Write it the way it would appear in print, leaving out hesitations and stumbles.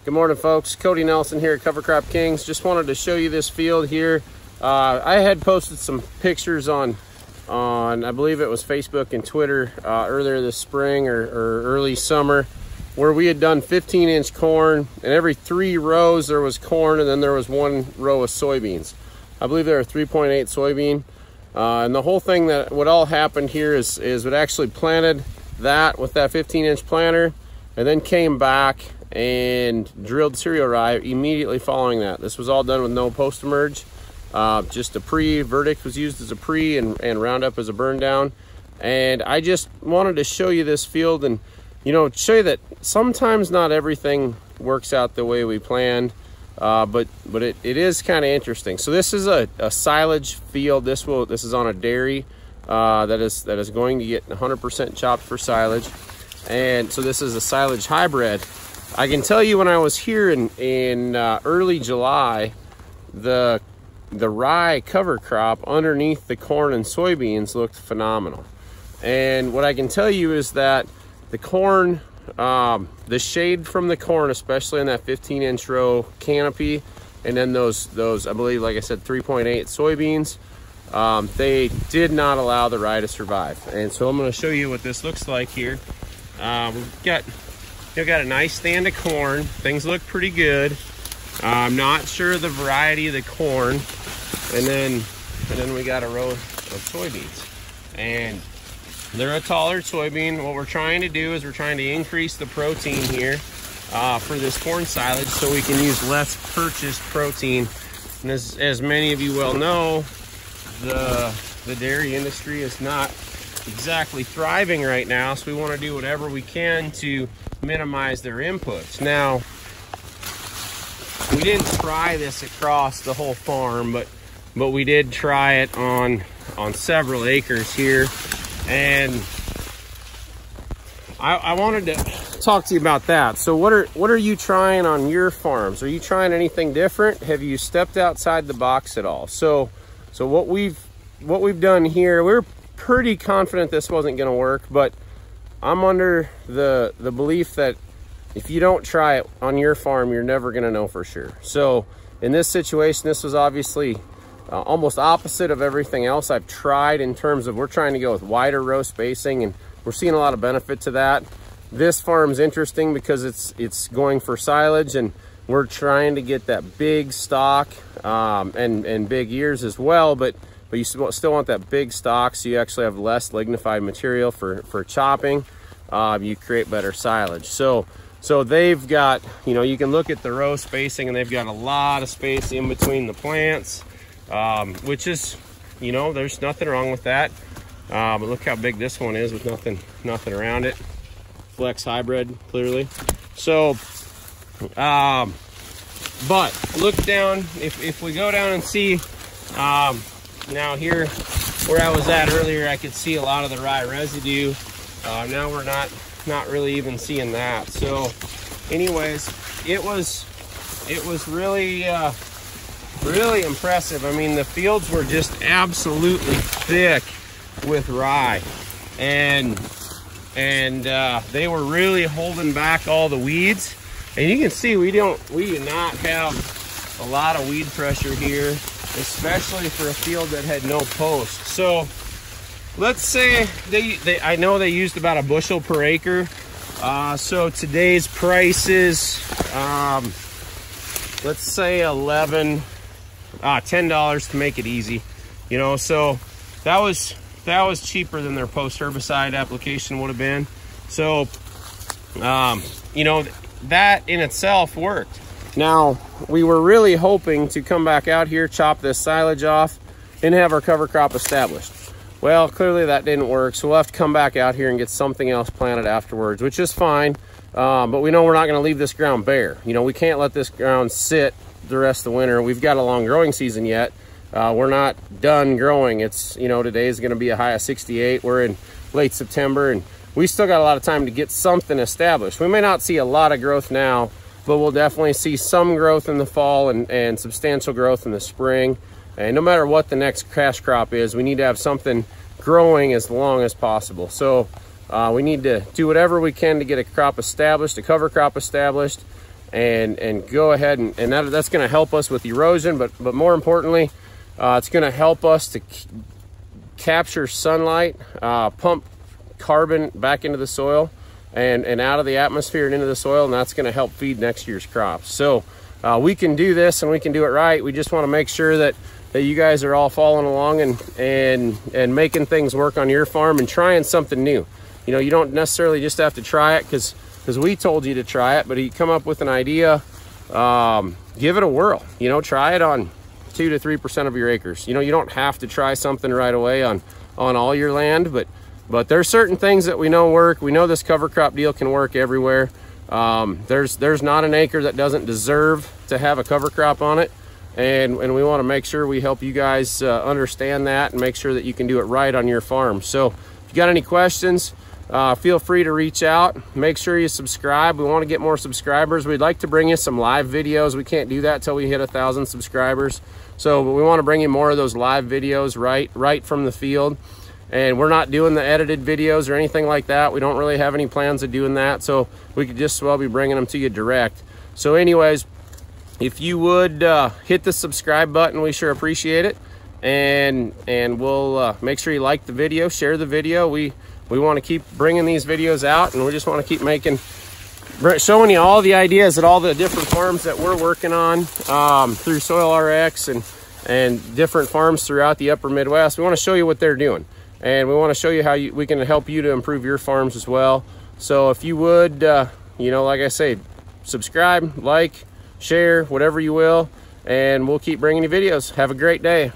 Good morning, folks. Cody Nelson here at Cover Crop Kings. Just wanted to show you this field here. I had posted some pictures on I believe it was Facebook and Twitter earlier this spring or early summer, where we had done 15-inch corn, and every 3 rows there was corn, and then there was 1 row of soybeans. I believe there were 3.8 soybean, and the whole thing, that what all happened here is it actually planted that with that 15-inch planter, and then came back and drilled cereal rye immediately following that. This was all done with no post-emerge. Just a verdict was used as a pre, and Roundup as a burn down. And I just wanted to show you this field and, you know, show you that sometimes not everything works out the way we planned, but it is kind of interesting. So this is a silage field. This is on a dairy that is going to get 100% chopped for silage. And so this is a silage hybrid. I can tell you, when I was here in early July, the rye cover crop underneath the corn and soybeans looked phenomenal. And what I can tell you is that the corn, the shade from the corn, especially in that 15-inch row canopy, and then those I believe, like I said, 3.8 soybeans, they did not allow the rye to survive. And so I'm going to show you what this looks like here. We've got a nice stand of corn. Things look pretty good. I'm not sure the variety of the corn, and then we got a row of soybeans, and they're a taller soybean. What we're trying to do is we're trying to increase the protein here for this corn silage, so we can use less purchased protein. And as many of you well know, the dairy industry is not exactly thriving right now, so we want to do whatever we can to minimize their inputs. Now, we didn't try this across the whole farm, but we did try it on several acres here, and I wanted to talk to you about that. So what are you trying on your farms? Are you trying anything different? Have you stepped outside the box at all? So what we've done here, we're pretty confident this wasn't going to work, but I'm under the belief that if you don't try it on your farm, you're never going to know for sure. So in this situation, this was obviously almost opposite of everything else I've tried, in terms of we're trying to go with wider row spacing, and we're seeing a lot of benefit to that. This farm's interesting because it's going for silage, and we're trying to get that big stalk and big ears as well, but you still want that big stalk, so you actually have less lignified material for chopping. You create better silage. So they've got, you know, you can look at the row spacing, and they've got a lot of space in between the plants, which is, you know, there's nothing wrong with that. But look how big this one is with nothing around it. Flex hybrid, clearly. So, but look down, if we go down and see, now here where I was at earlier, I could see a lot of the rye residue. Now we're not really even seeing that. So anyways, it was really really impressive. I mean, the fields were just absolutely thick with rye, and they were really holding back all the weeds. And you can see we do not have a lot of weed pressure here, especially for a field that had no post. So let's say I know they used about a bushel per acre. So today's price is, let's say $10 to make it easy. You know, so that was cheaper than their post herbicide application would have been. So, you know, that in itself worked. Now, we were really hoping to come back out here, chop this silage off, and have our cover crop established. Well, clearly that didn't work, so we'll have to come back out here and get something else planted afterwards, which is fine. But we know we're not going to leave this ground bare. You know, we can't let this ground sit the rest of the winter. We've got a long growing season yet. We're not done growing. It's, you know, today is going to be a high of 68. We're in late September, and we still got a lot of time to get something established. We may not see a lot of growth now, but we'll definitely see some growth in the fall and substantial growth in the spring. And no matter what the next cash crop is, we need to have something growing as long as possible. So we need to do whatever we can to get a crop established, a cover crop established. and go ahead and that's going to help us with erosion, but more importantly, it's going to help us to capture sunlight, pump carbon back into the soil and out of the atmosphere and into the soil, and that's going to help feed next year's crops. So we can do this, and we can do it right. We just want to make sure that you guys are all following along and making things work on your farm and trying something new. You know, you don't necessarily just have to try it because we told you to try it, but you come up with an idea, give it a whirl. You know, try it on 2 to 3% of your acres. You know, you don't have to try something right away on all your land, but there's certain things that we know work. We know this cover crop deal can work everywhere. There's not an acre that doesn't deserve to have a cover crop on it, and we want to make sure we help you guys understand that and make sure that you can do it right on your farm. So if you got any questions, feel free to reach out. Make sure you subscribe. We want to get more subscribers. We'd like to bring you some live videos. We can't do that till we hit 1,000 subscribers. So we want to bring you more of those live videos right from the field. And we're not doing the edited videos or anything like that. We don't really have any plans of doing that. So we could just as well be bringing them to you direct. So anyways, if you would hit the subscribe button, we sure appreciate it. And we'll make sure you like the video, share the video. We want to keep bringing these videos out, and we just want to keep showing you all the ideas at all the different farms that we're working on through Soil RX and different farms throughout the upper Midwest. We want to show you what they're doing, and we want to show you how we can help you to improve your farms as well. So if you would, you know, like I say, subscribe, like, share, whatever you will, and we'll keep bringing you videos. Have a great day.